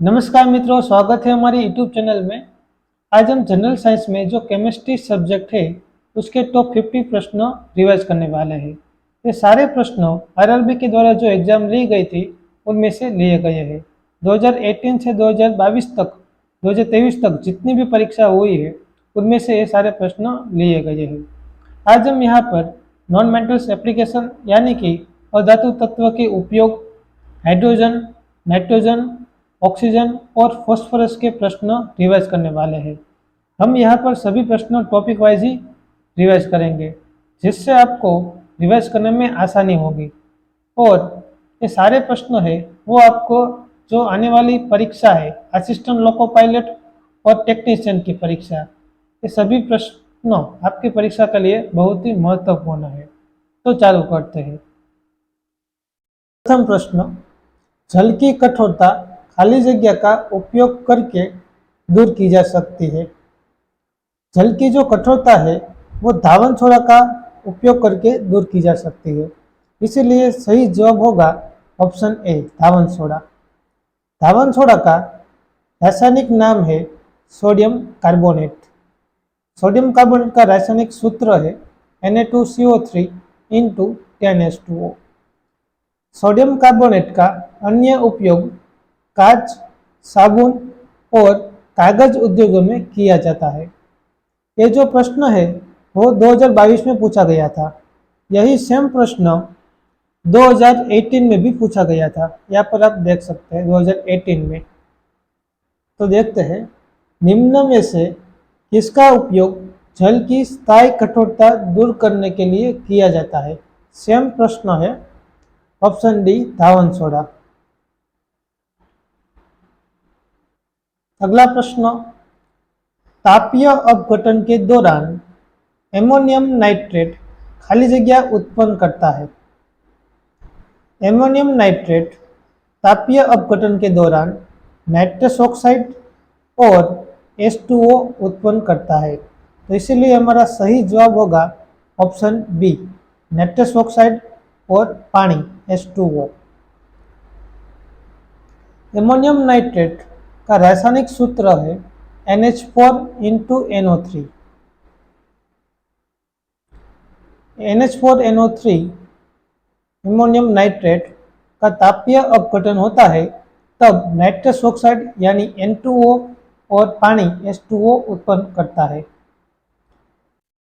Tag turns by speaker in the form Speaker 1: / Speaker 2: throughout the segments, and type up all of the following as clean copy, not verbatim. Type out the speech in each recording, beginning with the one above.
Speaker 1: नमस्कार मित्रों, स्वागत है हमारी यूट्यूब चैनल में। आज हम जनरल साइंस में जो केमिस्ट्री सब्जेक्ट है उसके टॉप 50 प्रश्न रिवाइज करने वाले हैं। ये सारे प्रश्न आरआरबी के द्वारा जो एग्जाम ली गई थी उनमें से लिए गए हैं। 2018 से 2022 तक 2023 तक जितनी भी परीक्षा हुई है उनमें से ये सारे प्रश्न लिए गए हैं। आज हम यहाँ पर नॉन मेटल्स एप्लीकेशन यानी कि अधातु तत्व के उपयोग, हाइड्रोजन, नाइट्रोजन, ऑक्सीजन और फॉस्फोरस के प्रश्न रिवाइज करने वाले हैं। हम यहाँ पर सभी प्रश्न टॉपिक वाइज ही रिवाइज करेंगे जिससे आपको रिवाइज करने में आसानी होगी। और ये सारे प्रश्न है वो आपको जो आने वाली परीक्षा है असिस्टेंट लोको पायलट और टेक्नीशियन की परीक्षा, ये सभी प्रश्न आपकी परीक्षा के लिए बहुत ही महत्वपूर्ण है। तो चालू करते हैं। प्रथम प्रश्न, जल की कठोरता खाली जगह का उपयोग करके दूर की जा सकती है। जल की जो कठोरता है वो धावन सोडा का उपयोग करके दूर की जा सकती है। इसीलिए सही जवाब होगा option A, Dhawan soda. Dhawan soda का रासायनिक नाम है सोडियम कार्बोनेट। सोडियम कार्बोनेट का रासायनिक सूत्र है Na2CO3 × 10H2O। सोडियम कार्बोनेट का अन्य उपयोग कांच, साबुन और कागज उद्योगों में किया जाता है। ये जो प्रश्न है वो 2022 में पूछा गया था। यही सेम प्रश्न 2018 में भी पूछा गया था। यहाँ पर आप देख सकते हैं 2018 में। तो देखते हैं, निम्न में से किसका उपयोग जल की स्थायी कठोरता दूर करने के लिए किया जाता है। सेम प्रश्न है, ऑप्शन डी, धावन सोडा। अगला प्रश्न, तापीय अपघटन के दौरान एमोनियम नाइट्रेट खाली जगह उत्पन्न करता है। एमोनियम नाइट्रेट तापीय अपघटन के दौरान नाइट्रस ऑक्साइड और H2O उत्पन्न करता है। तो इसीलिए हमारा सही जवाब होगा ऑप्शन बी, नाइट्रस ऑक्साइड और पानी H2O। एमोनियम नाइट्रेट का रासायनिक सूत्र है NH4 × NO3। NH4NO3 ammonium nitrate का तापीय अपघटन होता है तब नाइट्रस ऑक्साइड यानी N2O और पानी H2O उत्पन्न करता है।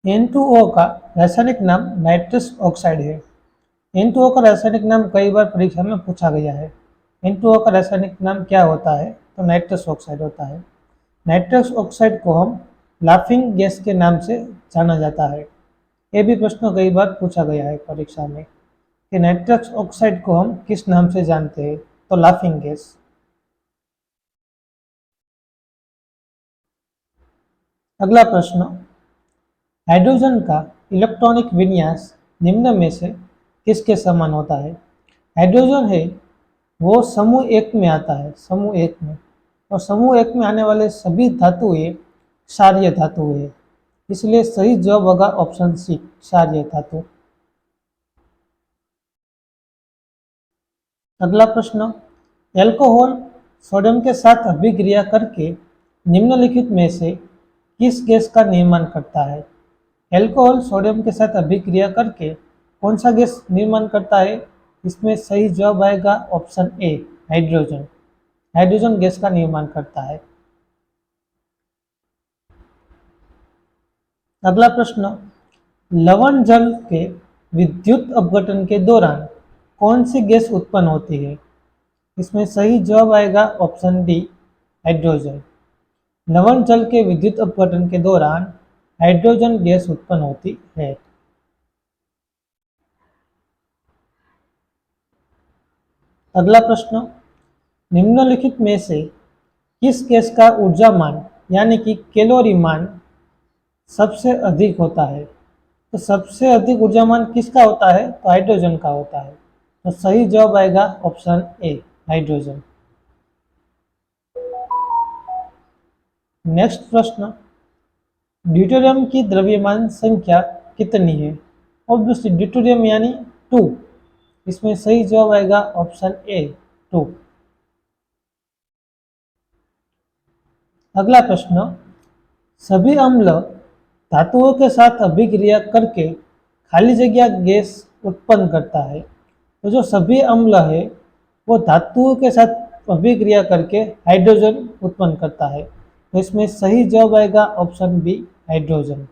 Speaker 1: N2O का रासायनिक नाम नाइट्रस ऑक्साइड है। N2O का रासायनिक नाम कई बार परीक्षा में पूछा गया है। N2O का रासायनिक नाम क्या होता है? तो नाइट्रस ऑक्साइड होता है। नाइट्रस ऑक्साइड को हम लाफिंग गैस के नाम से जाना जाता है। ये भी प्रश्न कई बार पूछा गया है परीक्षा में कि नाइट्रस ऑक्साइड को हम किस नाम से जानते हैं, तो लाफिंग गैस। अगला प्रश्न, हाइड्रोजन का इलेक्ट्रॉनिक विन्यास निम्न में से किसके समान होता है। हाइड्रोजन है वो समूह एक में आता है, समूह एक में, और समूह एक में आने वाले सभी धातुएं क्षारीय धातु है। इसलिए सही जवाब होगा ऑप्शन सी, क्षारीय धातु। अगला प्रश्न, एल्कोहल सोडियम के साथ अभिक्रिया करके निम्नलिखित में से किस गैस का निर्माण करता है। एल्कोहल सोडियम के साथ अभिक्रिया करके कौन सा गैस निर्माण करता है? इसमें सही जवाब आएगा option A, hydrogen. Hydrogen gas का निर्माण करता है। अगला प्रश्न, लवण जल के विद्युत अपघटन के दौरान कौन सी गैस उत्पन्न होती है? इसमें सही जवाब आएगा ऑप्शन डी, हाइड्रोजन। लवण जल के विद्युत अपघटन के दौरान हाइड्रोजन गैस उत्पन्न होती है। अगला प्रश्न, निम्नलिखित में से किस गैस का ऊर्जा मान यानी कि कैलोरी मान सबसे अधिक होता है? तो सबसे अधिक ऊर्जा मान किसका होता है? तो हाइड्रोजन का होता है। तो सही जवाब आएगा ऑप्शन ए, हाइड्रोजन। नेक्स्ट प्रश्न, ड्यूटेरियम की द्रव्यमान संख्या कितनी है? ऑब्वियसली ड्यूटेरियम यानी 2। इसमें सही जवाब आएगा ऑप्शन ए, 2। अगला प्रश्न, सभी अम्ल धातुओं के साथ अभिक्रिया करके खाली जगह गैस उत्पन्न करता है। तो जो सभी अम्ल है वो धातुओं के साथ अभिक्रिया करके हाइड्रोजन उत्पन्न करता है। तो इसमें सही जवाब आएगा ऑप्शन बी, हाइड्रोजन।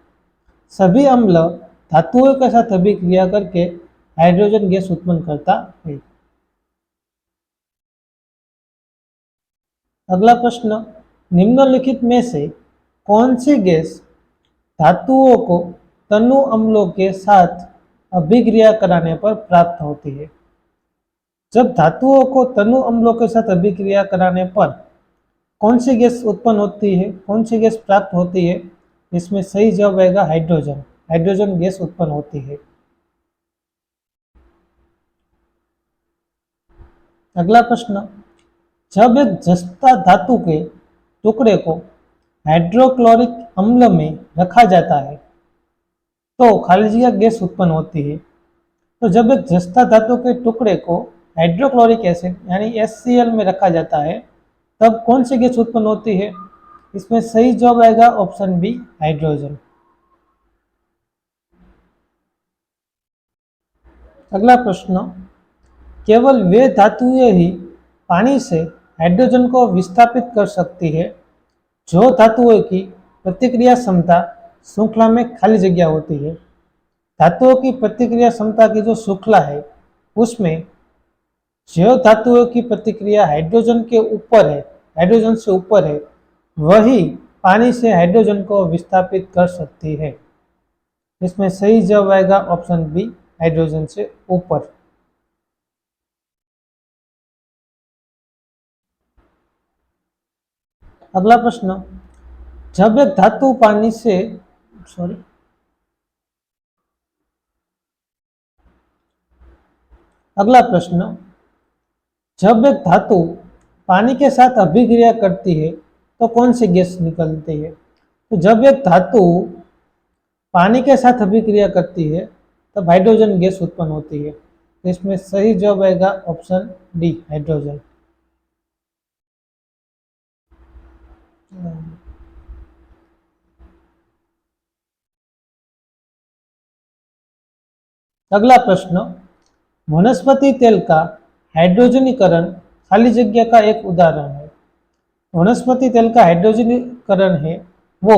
Speaker 1: सभी अम्ल धातुओं के साथ अभिक्रिया करके हाइड्रोजन गैस उत्पन्न करता है। अगला प्रश्न, निम्नलिखित में से कौन सी गैस धातुओं को तनु अम्लों के साथ अभिक्रिया कराने पर प्राप्त होती है? जब धातुओं को तनु अम्लों के साथ अभिक्रिया कराने पर कौन सी गैस उत्पन्न होती है, कौन सी गैस प्राप्त होती है? इसमें सही जवाब आएगा हाइड्रोजन। हाइड्रोजन गैस उत्पन्न होती है। अगला प्रश्न, जब एक जस्ता धातु के टुकड़े को हाइड्रोक्लोरिक अम्ल में रखा जाता है तो खाली जगह गैस उत्पन्न होती है। तो जब एक जस्ता धातु के टुकड़े को हाइड्रोक्लोरिक एसिड यानी HCl में रखा जाता है तब कौन सी गैस उत्पन्न होती है? इसमें सही जवाब आएगा ऑप्शन बी, हाइड्रोजन। अगला प्रश्न, केवल वे धातुएं ही पानी से हाइड्रोजन को विस्थापित कर सकती है जो धातुओं की प्रतिक्रिया क्षमता श्रृंखला में खाली जगह होती है। धातुओं की प्रतिक्रिया क्षमता की जो श्रृंखला है उसमें जो धातुओं की प्रतिक्रिया हाइड्रोजन के ऊपर है, हाइड्रोजन से ऊपर है, वही पानी से हाइड्रोजन को विस्थापित कर सकती है। इसमें सही जवाब आएगा ऑप्शन बी, हाइड्रोजन से ऊपर। अगला प्रश्न, जब एक धातु पानी से अगला प्रश्न, जब एक धातु पानी के साथ अभिक्रिया करती है तो कौन सी गैस निकलती है? तो जब एक धातु पानी के साथ अभिक्रिया करती है तब हाइड्रोजन गैस उत्पन्न होती है। तो इसमें सही जवाब आएगा ऑप्शन डी, हाइड्रोजन। अगला प्रश्न, वनस्पति तेल का हाइड्रोजनीकरण खाली जगह का एक उदाहरण है। वनस्पति तेल का हाइड्रोजनीकरण है वो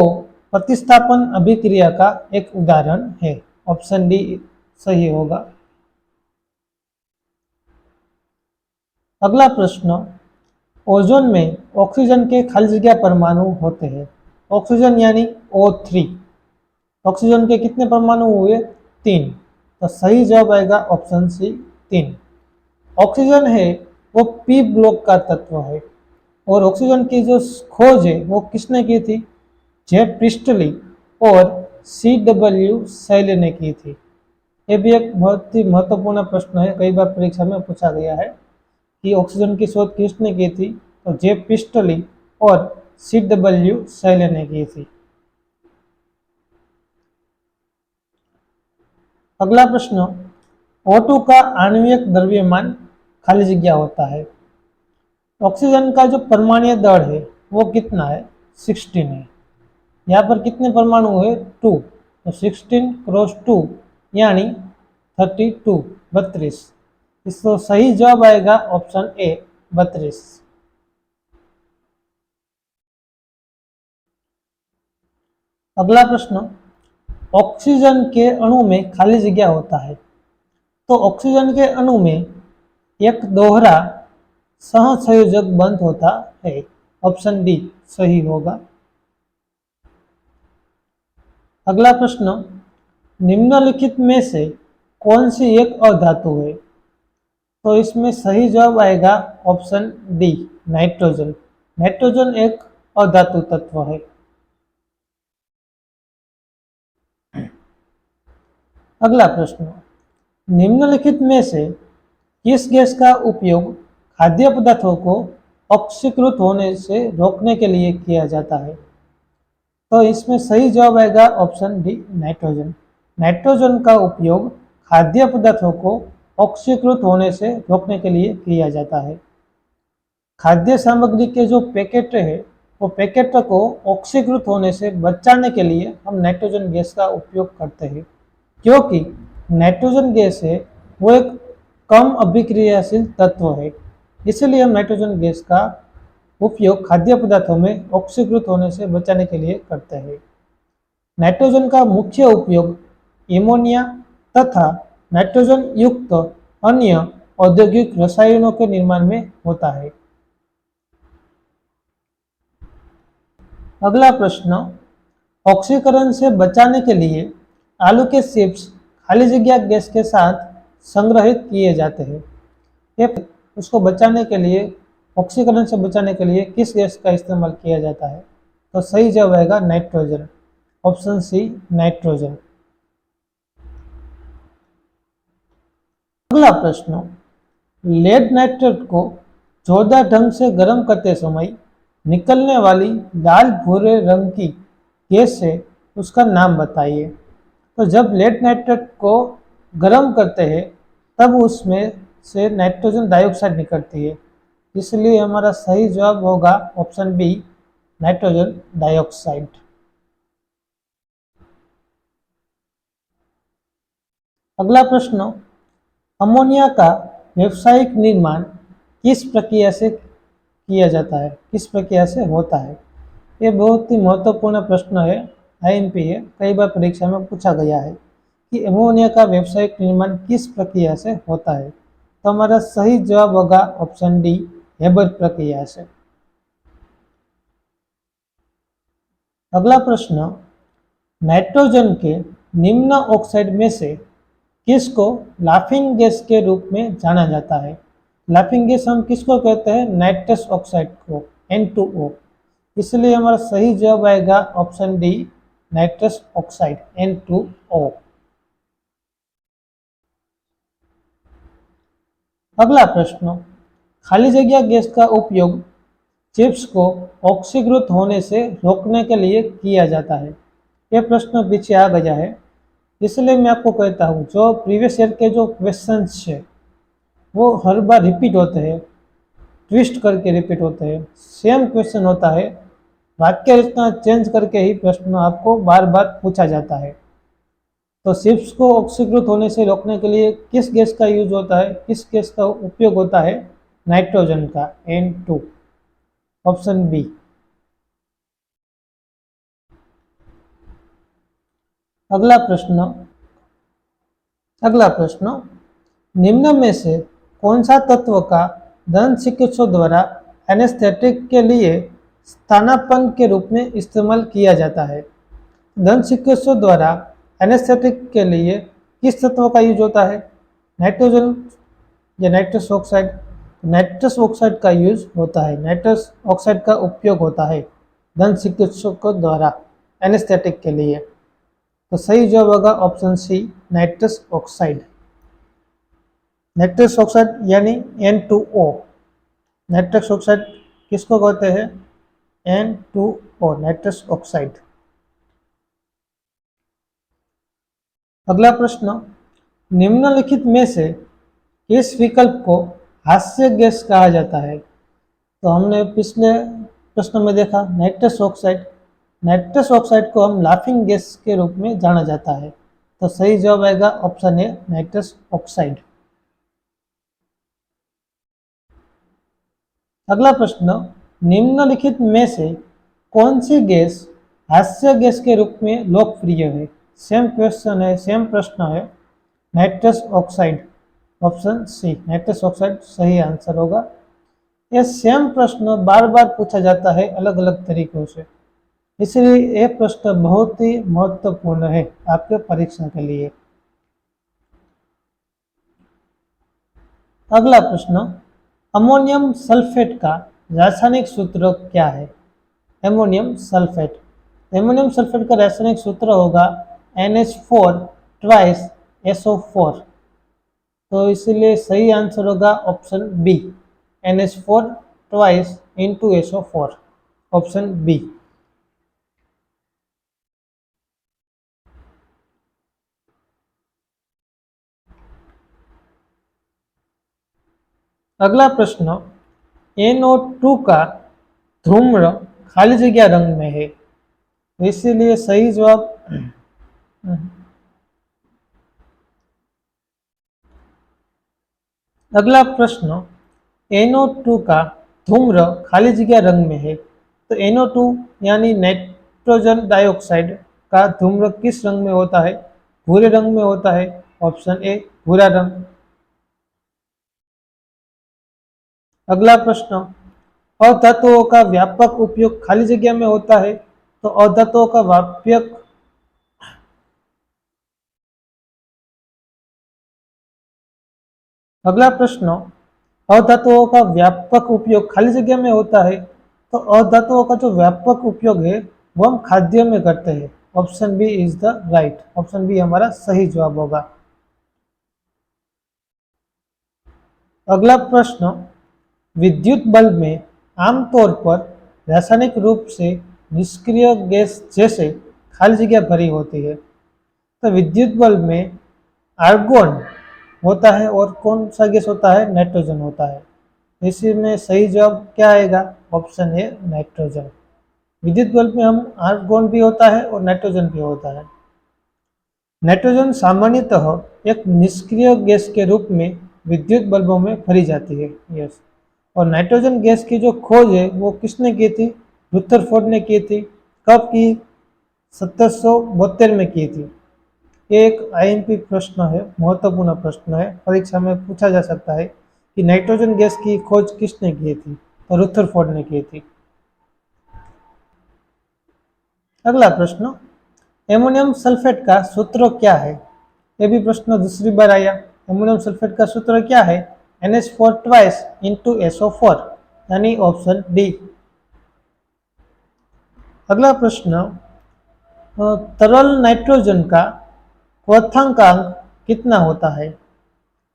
Speaker 1: प्रतिस्थापन अभिक्रिया का एक उदाहरण है। ऑप्शन डी सही होगा। अगला प्रश्न, ओजोन में ऑक्सीजन के खाली जगह परमाणु होते हैं। ऑक्सीजन यानी O3, ऑक्सीजन के कितने परमाणु हुए? 3। तो सही जवाब आएगा ऑप्शन सी, 3। ऑक्सीजन है वो P ब्लॉक का तत्व है और ऑक्सीजन की जो खोज है वो किसने की थी? जे प्रिस्टली और CW सेल ने की थी। ये भी एक बहुत ही महत्वपूर्ण प्रश्न है, कई बार परीक्षा में पूछा गया है कि ऑक्सीजन की शोध किसने की थी? तो जे प्रिस्टली और CW सेल ने की थी। अगला प्रश्न, O2 का आणविक द्रव्यमान खाली जगह होता है। ऑक्सीजन का जो परमाणु दर है वो कितना है? 16 है। यहाँ पर कितने परमाणु हुए? 2। तो 16 क्रॉस 2 यानी 32, 32। इसको सही जवाब आएगा ऑप्शन ए, 32। अगला प्रश्न, ऑक्सीजन के अणु में खाली जगह होता है। तो ऑक्सीजन के अणु में एक दोहरा सहसंयोजक बंध होता है। ऑप्शन डी सही होगा। अगला प्रश्न, निम्नलिखित में से कौन सी एक अधातु है? तो इसमें सही जवाब आएगा ऑप्शन डी, नाइट्रोजन। नाइट्रोजन एक अधातु तत्व है। अगला प्रश्न, निम्नलिखित में से किस गैस का उपयोग खाद्य पदार्थों को ऑक्सीकृत होने से रोकने के लिए किया जाता है? तो इसमें सही जवाब आएगा ऑप्शन डी, नाइट्रोजन। नाइट्रोजन का उपयोग खाद्य पदार्थों को ऑक्सीकृत होने से रोकने के लिए किया जाता है। खाद्य सामग्री के जो पैकेट है वो पैकेट को ऑक्सीकृत होने से बचाने के लिए हम नाइट्रोजन गैस का उपयोग करते हैं, क्योंकि नाइट्रोजन गैस है वो एक कम अभिक्रियाशील तत्व है। इसलिए हम नाइट्रोजन गैस का उपयोग खाद्य पदार्थों में ऑक्सीकृत होने से बचाने के लिए करते हैं। नाइट्रोजन का मुख्य उपयोग एमोनिया तथा नाइट्रोजन युक्त अन्य औद्योगिक रसायनों के निर्माण में होता है। अगला प्रश्न, ऑक्सीकरण से बचाने के लिए आलू के चिप्स खाली जगह गैस के साथ संग्रहित किए जाते हैं। ये उसको बचाने के लिए, ऑक्सीकरण से बचाने के लिए किस गैस का इस्तेमाल किया जाता है? तो सही जवाब आएगा नाइट्रोजन, ऑप्शन सी नाइट्रोजन। अगला प्रश्न, लेड नाइट्रेट को जोरदार ढंग से गर्म करते समय निकलने वाली लाल भूरे रंग की गैस से उसका नाम बताइए। तो जब लेड नाइट्रेट को गर्म करते हैं तब उसमें से नाइट्रोजन डाइऑक्साइड निकलती है, इसलिए हमारा सही जवाब होगा ऑप्शन बी नाइट्रोजन डाइऑक्साइड। अगला प्रश्न, अमोनिया का व्यावसायिक निर्माण किस प्रक्रिया से किया जाता है, किस प्रक्रिया से होता है? ये बहुत ही महत्वपूर्ण प्रश्न है, आईएमपी है, कई बार परीक्षा में पूछा गया है कि अमोनिया का व्यावसायिक निर्माण किस प्रक्रिया से होता है। तो हमारा सही जवाब होगा ऑप्शन डी हेबर प्रक्रिया से। अगला प्रश्न, नाइट्रोजन के निम्न ऑक्साइड में से किसको लाफिंग गैस के रूप में जाना जाता है? लाफिंग गैस हम किसको कहते हैं? नाइट्रस ऑक्साइड को, N2O। इसलिए हमारा सही जवाब आएगा option D nitrous oxide, N2O। अगला प्रश्न, खाली जगह गैस का उपयोग चिप्स को ऑक्सीकृत होने से रोकने के लिए किया जाता है। यह प्रश्न पीछे आ गया है, इसलिए मैं आपको कहता हूँ जो प्रीवियस ईयर के जो क्वेश्चंस है वो हर बार रिपीट होते हैं, ट्विस्ट करके रिपीट होते हैं, सेम क्वेश्चन होता है, वाक्य रचना चेंज करके ही प्रश्न आपको बार बार पूछा जाता है। तो चिप्स को ऑक्सीकृत होने से रोकने के लिए किस गैस का यूज होता है, किस गैस का उपयोग होता है? नाइट्रोजन का, N2, ऑप्शन बी। अगला प्रश्न, निम्न में से कौन सा तत्व का दंत चिकित्सकों द्वारा एनेस्थेटिक के लिए स्थानापन्न के रूप में इस्तेमाल किया जाता है? दंत चिकित्सकों द्वारा एनेस्थेटिक के लिए किस तत्व का यूज होता है? नाइट्रोजन या नाइट्रस ऑक्साइड? नाइट्रस ऑक्साइड का यूज होता है, नाइट्रस ऑक्साइड का उपयोग होता है दंत चिकित्सकों द्वारा एनेस्थेटिक के लिए। तो सही जवाब होगा option C nitrous oxide. Nitrous oxide यानी N2O। नाइट्रस ऑक्साइड किसको कहते हैं? N2O, nitrous oxide. अगला प्रश्न, निम्नलिखित में से किस विकल्प को हास्य गैस कहा जाता है? तो हमने पिछले प्रश्न में देखा नाइट्रस ऑक्साइड, नाइट्रस ऑक्साइड को हम लाफिंग गैस के रूप में जाना जाता है। तो सही जवाब आएगा ऑप्शन ए नाइट्रस ऑक्साइड। अगला प्रश्न, निम्नलिखित में से कौन सी गैस हास्य गैस के रूप में लोकप्रिय है? सेम क्वेश्चन है, सेम प्रश्न है, nitrous oxide, option C nitrous oxide सही आंसर होगा। यह सेम प्रश्न बार बार पूछा जाता है अलग अलग तरीकों से, इसलिए यह प्रश्न बहुत ही महत्वपूर्ण है आपके परीक्षा के लिए। अगला प्रश्न, अमोनियम सल्फेट का रासायनिक सूत्र क्या है? एमोनियम सल्फेट, एमोनियम सल्फेट का रासायनिक सूत्र होगा NH4 ट्वाइस SO4। तो इसलिए सही आंसर होगा option B NH4 twice into SO4, option B. अगला प्रश्न, NO2 का धूम्र खाली जगह रंग में है, इसीलिए सही जवाब अगला प्रश्न, NO2 का धूम्र खाली जगह रंग में है, तो NO2 यानी नाइट्रोजन डाइऑक्साइड का धूम्र किस रंग में होता है? भूरे रंग में होता है। ऑप्शन ए भूरा रंग। अगला प्रश्न, अधातुओं का व्यापक उपयोग खाली जगह में होता है, तो अधातुओं का व्यापक अगला प्रश्न, अधातुओं का व्यापक उपयोग खाली जगह में होता है, तो अधातुओं का जो व्यापक उपयोग है वो हम खाद्य में करते हैं। Option B is the right, option B हमारा सही जवाब होगा। अगला प्रश्न, विद्युत बल्ब में आमतौर पर रासायनिक रूप से निष्क्रिय गैस जैसे खाली जगह भरी होती है, तो विद्युत बल्ब में आर्गोन होता है और कौन सा गैस होता है? नाइट्रोजन होता है। इसी में सही जवाब क्या आएगा? Option A nitrogen. विद्युत बल्ब में हम आर्गोन भी होता है और नाइट्रोजन भी होता है। नाइट्रोजन सामान्यतः एक निष्क्रिय गैस के रूप में विद्युत बल्बों में भरी जाती है। यस, और नाइट्रोजन गैस की जो खोज है वो किसने की थी? रुदरफोर्ड ने की थी। कब की? 1772 में की थी। ये एक आईएमपी प्रश्न है, महत्वपूर्ण प्रश्न है, परीक्षा में पूछा जा सकता है कि नाइट्रोजन गैस की खोज किसने की थी? तो रुदरफोर्ड ने की थी। अगला प्रश्न, एमोनियम सल्फेट का सूत्र क्या है? ये भी प्रश्न दूसरी बार आया। एमोनियम सल्फेट का सूत्र क्या है? NH4 ट्वाइस इंटू SO4, यानी ऑप्शन डी। अगला प्रश्न, तरल नाइट्रोजन का क्वथनांक कितना होता है?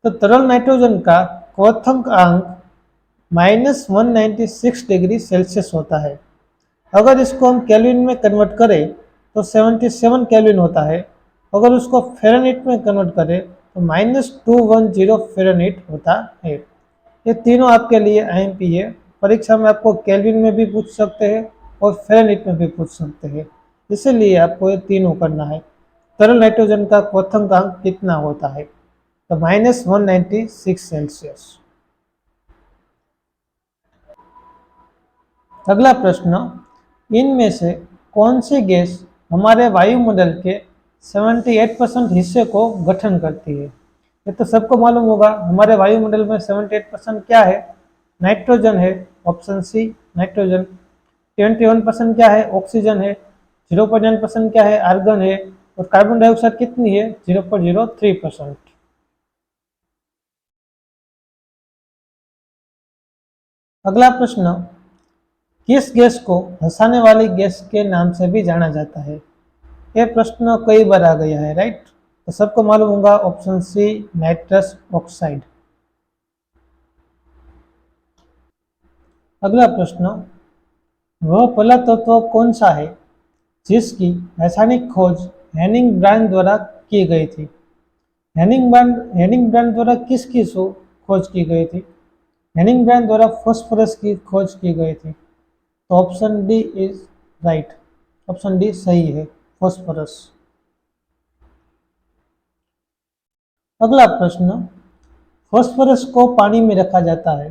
Speaker 1: तो तरल नाइट्रोजन का क्वथनांक -196 डिग्री सेल्सियस होता है। अगर इसको हम केल्विन में कन्वर्ट करें तो 77 केल्विन होता है। अगर उसको फ़ारेनहाइट में कन्वर्ट करें तो -210 फ़ारेनहाइट होता है। ये तीनों आपके लिए आईएमपी है। परीक्षा में आपको केल्विन में भी पूछ सकते हैं और फ़ारेनहाइट में भी पूछ सकते हैं, इसीलिए आपको ये तीनों करना है। तरल नाइट्रोजन का क्वथनांक कितना होता है? तो -196 सेल्सियस। अगला प्रश्न, इनमें से कौन सी गैस हमारे वायुमंडल के 78% हिस्से को गठन करती है? ये तो सबको मालूम होगा, हमारे वायुमंडल में 78% क्या है? नाइट्रोजन है। ऑप्शन सी नाइट्रोजन। 21% क्या है? ऑक्सीजन है। 0.9% क्या है? आर्गन है। और कार्बन डाइऑक्साइड कितनी है? 0.03%। अगला प्रश्न, किस गैस को हंसाने वाली गैस के नाम से भी जाना जाता है? यह प्रश्न कई बार आ गया है, राइट? तो सबको मालूम होगा, ऑप्शन सी नाइट्रस ऑक्साइड। अगला प्रश्न, वह पहला तत्व कौन सा है जिसकी रासायनिक खोज हेनिंग ब्रांड द्वारा की गई थी? हेनिंग ब्रांड द्वारा किसकी खोज की गई थी? हेनिंग ब्रांड द्वारा फास्फोरस की खोज की गई थी। तो option D is right, option D सही है, फास्फोरस। अगला प्रश्न, फास्फोरस को पानी में रखा जाता है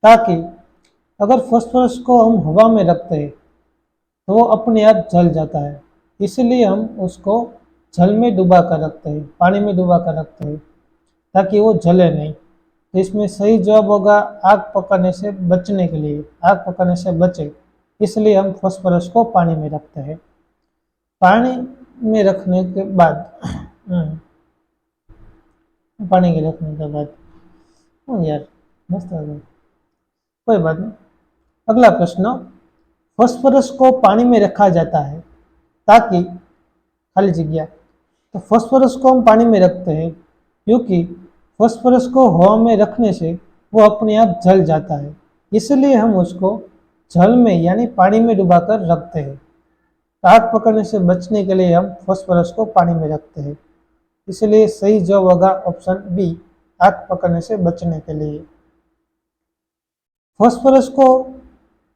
Speaker 1: ताकि अगर फास्फोरस को हम हवा में रखते हैं तो वो अपने आप जल जाता है, इसलिए हम उसको जल में डुबा कर रखते हैं, पानी में डुबा कर रखते हैं ताकि वो जले नहीं। तो इसमें सही जवाब होगा आग पकड़ने से बचने के लिए, आग पकड़ने से बचे, इसलिए हम फास्फोरस को पानी में रखते हैं। पानी में रखने के बाद पानी के रखने के बाद यार मस्त आ गया, कोई बात नहीं। अगला प्रश्न, फास्फोरस को पानी में रखा जाता है ताकि खाली जगह, तो फास्फोरस को हम पानी में रखते हैं क्योंकि फास्फोरस को हवा में रखने से वो अपने आप जल जाता है, इसलिए हम उसको जल में यानी पानी में डुबाकर रखते हैं। आग पकड़ने से बचने के लिए हम फास्फोरस को पानी में रखते हैं, इसलिए सही जवाब होगा ऑप्शन बी, आग पकड़ने से बचने के लिए। फास्फोरस को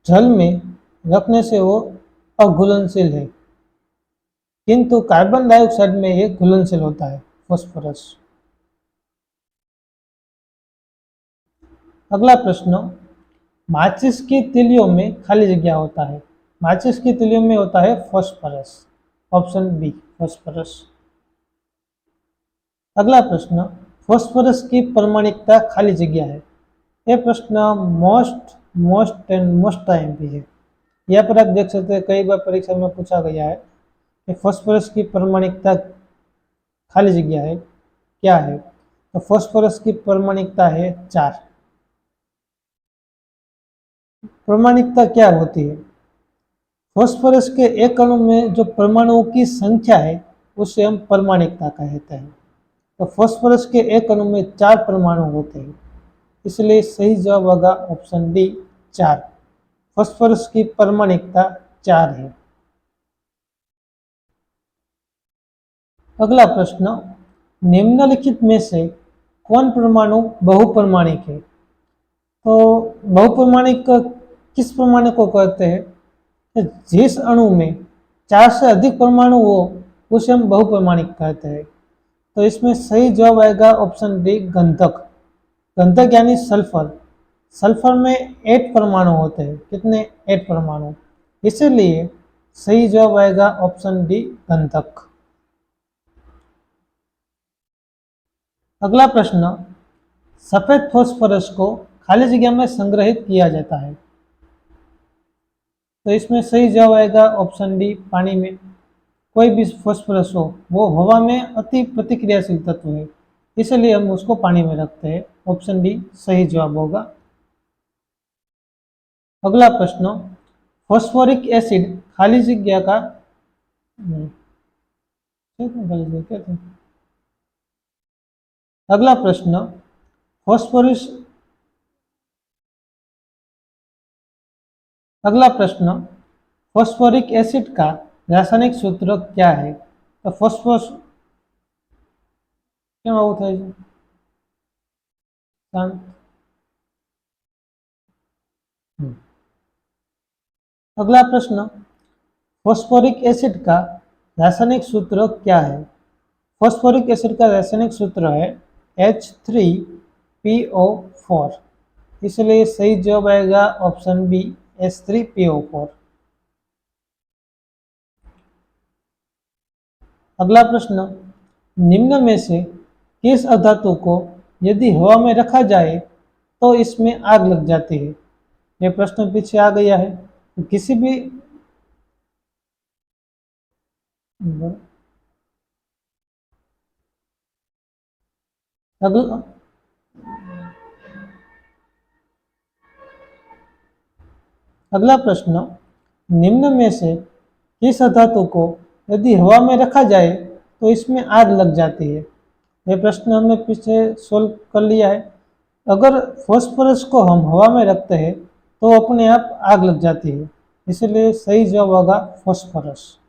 Speaker 1: जल में रखने से वो अघुलनशील है, किंतु कार्बन डाइऑक्साइड में ये घुलनशील होता है, फास्फोरस। अगला प्रश्न, माचिस की तीलियों में खाली जगह होता है। माचिस की तीलियों में होता है फास्फोरस, ऑप्शन बी फास्फोरस। अगला प्रश्न, फास्फोरस की परमाणिकता खाली जगह है। ये प्रश्न मोस्ट एंड मोस्ट टाइम भी है। यहाँ पर आप देख सकते हैं कई बार परीक्षा में पूछा गया है कि फास्फोरस की परमाणिकता खाली जगह है क्या है, तो फास्फोरस की परमाणिकता है 4। परमाणिकता क्या होती है? फास्फोरस के एक अणु में जो परमाणुओं की संख्या है उसे हम परमाणिकता कहते हैं। तो फास्फोरस के एक अणु में 4 परमाणु होते हैं, इसलिए सही जवाब होगा ऑप्शन डी 4। फास्फोरस की परमाणिकता 4 है। अगला प्रश्न, निम्नलिखित में से कौन परमाणु बहुपरमाणिक है? तो बहुपरमाणिक किस परमाणु को कहते हैं? तो जिस अणु में 4 से अधिक परमाणु हो उसे हम बहुपरमाणिक कहते हैं। तो इसमें सही जवाब आएगा ऑप्शन डी गंधक। गंधक यानी सल्फर। सल्फर में 8 परमाणु होते हैं। कितने? 8 परमाणु। इसीलिए सही जवाब आएगा ऑप्शन डी गंधक। अगला प्रश्न, सफेद फास्फोरस को खाली जगह में संग्रहित किया जाता है। तो इसमें सही जवाब आएगा ऑप्शन डी पानी में। कोई भी फास्फोरस हो वो हवा में अति प्रतिक्रियाशील तत्व है, इसलिए हम उसको पानी में रखते हैं। ऑप्शन डी सही जवाब होगा। अगला प्रश्न, फास्फोरिक एसिड खाली जगह का अगला प्रश्न, फास्फोरस अगला प्रश्न, फास्फोरिक एसिड का रासायनिक सूत्र क्या है? तो फास्फोरस क्या होता है? अगला प्रश्न, फास्फोरिक एसिड का रासायनिक सूत्र क्या है? फास्फोरिक एसिड का रासायनिक सूत्र है H3PO4। इसलिए सही जवाब आएगा ऑप्शन बी H3PO4। अगला प्रश्न, निम्न में से किस अधातु को यदि हवा में रखा जाए तो इसमें आग लग जाती है? यह प्रश्न पीछे आ गया है। तो किसी भी अगला अगला प्रश्न, निम्न में से किस धातु को यदि हवा में रखा जाए तो इसमें आग लग जाती है? यह प्रश्न हमने पीछे सोल्व कर लिया है। अगर फास्फोरस को हम हवा में रखते हैं तो अपने आप आग लग जाती है, इसलिए सही जवाब होगा फास्फोरस।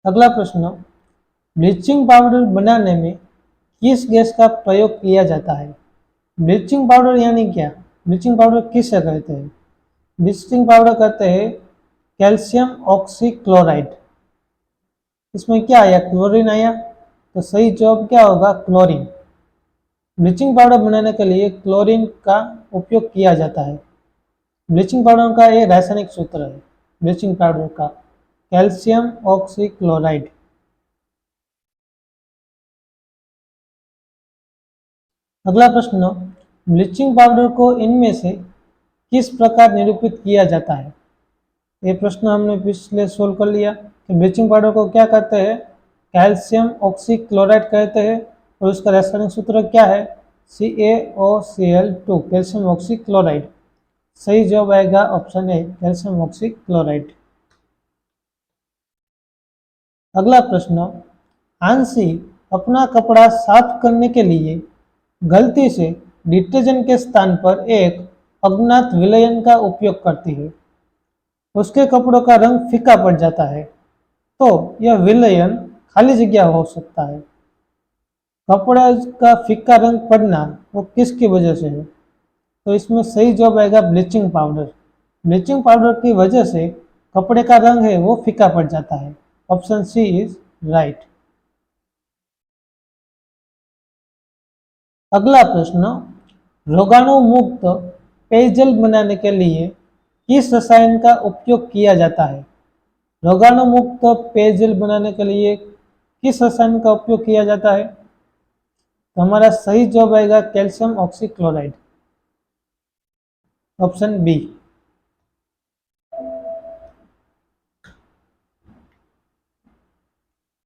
Speaker 1: अगला प्रश्न, ब्लीचिंग पाउडर बनाने में किस गैस का प्रयोग किया जाता है? ब्लीचिंग पाउडर यानी क्या? ब्लीचिंग पाउडर किसे कहते हैं? ब्लीचिंग पाउडर कहते हैं कैल्शियम ऑक्सीक्लोराइड। इसमें क्या आया? क्लोरीन आया। तो सही जवाब क्या होगा? क्लोरीन। ब्लीचिंग पाउडर बनाने के लिए क्लोरीन का उपयोग किया जाता है। ब्लीचिंग पाउडर का ये रासायनिक सूत्र है ब्लीचिंग पाउडर का, कैल्शियम ऑक्सीक्लोराइड। अगला प्रश्न, ब्लीचिंग पाउडर को इनमें से किस प्रकार निरूपित किया जाता है? ये प्रश्न हमने पिछले सोल्व कर लिया कि ब्लीचिंग पाउडर को क्या कहते हैं? कैल्शियम ऑक्सीक्लोराइड कहते हैं। और उसका रासायनिक सूत्र क्या है? CaOCl2, calcium oxychloride. सही जवाब आएगा ऑप्शन ए कैल्शियम ऑक्सीक्लोराइड। अगला प्रश्न, आंशी अपना कपड़ा साफ करने के लिए गलती से डिटर्जेंट के स्थान पर एक अज्ञात विलयन का उपयोग करती है। उसके कपड़ों का रंग फीका पड़ जाता है, तो यह विलयन खाली जगह हो सकता है। कपड़े का फीका रंग पड़ना वो किसकी वजह से है? तो इसमें सही जवाब आएगा ब्लीचिंग पाउडर। ब्लीचिंग पाउडर की वजह से कपड़े का रंग है वो फीका पड़ जाता है। Option C is right. अगला प्रश्न, रोगाणु मुक्त पेयजल बनाने के लिए किस रसायन का उपयोग किया जाता है? रोगाणु मुक्त पेयजल बनाने के लिए किस रसायन का उपयोग किया जाता है? तो हमारा सही जवाब आएगा कैल्शियम ऑक्सीक्लोराइड। Option B.